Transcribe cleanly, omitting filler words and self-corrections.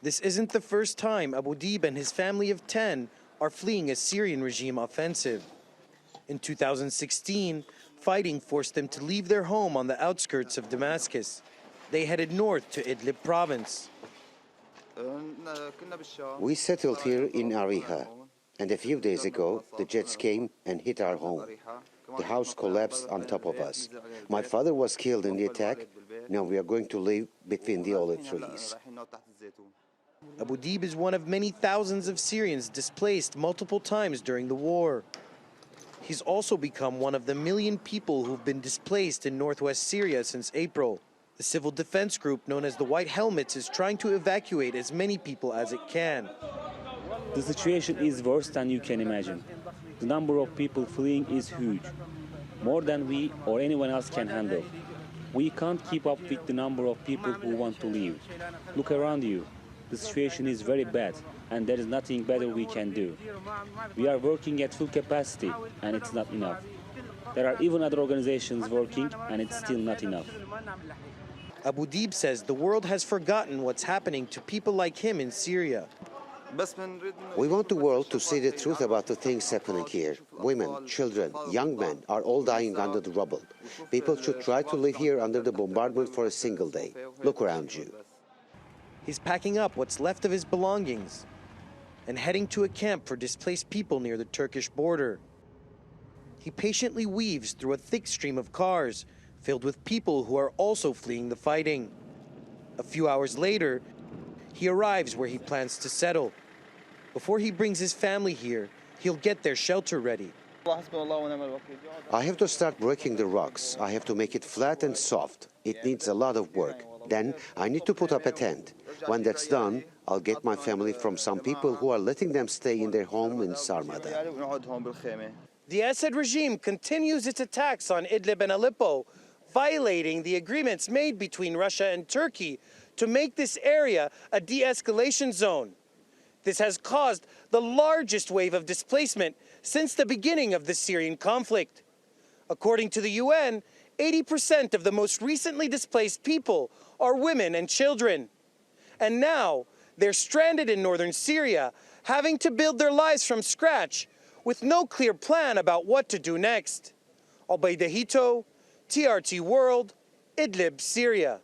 This isn't the first time Abu Dib and his family of 10 are fleeing a Syrian regime offensive. In 2016, fighting forced them to leave their home on the outskirts of Damascus. They headed north to Idlib province. We settled here in Ariha, and a few days ago, the jets came and hit our home. The house collapsed on top of us. My father was killed in the attack. Now we are going to live between the olive trees. Abu Dib is one of many thousands of Syrians displaced multiple times during the war. He's also become one of the million people who've been displaced in northwest Syria since April. The civil defense group known as the White Helmets is trying to evacuate as many people as it can. The situation is worse than you can imagine. The number of people fleeing is huge, more than we or anyone else can handle. We can't keep up with the number of people who want to leave. Look around you. The situation is very bad, and there is nothing better we can do. We are working at full capacity, and it's not enough. There are even other organizations working, and it's still not enough. Abu Dib says the world has forgotten what's happening to people like him in Syria. We want the world to see the truth about the things happening here. Women, children, young men are all dying under the rubble. People should try to live here under the bombardment for a single day. Look around you. He's packing up what's left of his belongings and heading to a camp for displaced people near the Turkish border. He patiently weaves through a thick stream of cars filled with people who are also fleeing the fighting. A few hours later, he arrives where he plans to settle. Before he brings his family here, he'll get their shelter ready. I have to start breaking the rocks. I have to make it flat and soft. It needs a lot of work. Then I need to put up a tent. When that's done, I'll get my family from some people who are letting them stay in their home in Sarmada. The Assad regime continues its attacks on Idlib and Aleppo, violating the agreements made between Russia and Turkey to make this area a de-escalation zone. This has caused the largest wave of displacement since the beginning of the Syrian conflict. According to the UN, 80% of the most recently displaced people are women and children. And now they're stranded in northern Syria, having to build their lives from scratch with no clear plan about what to do next. Obaida Hitto, TRT World, Idlib, Syria.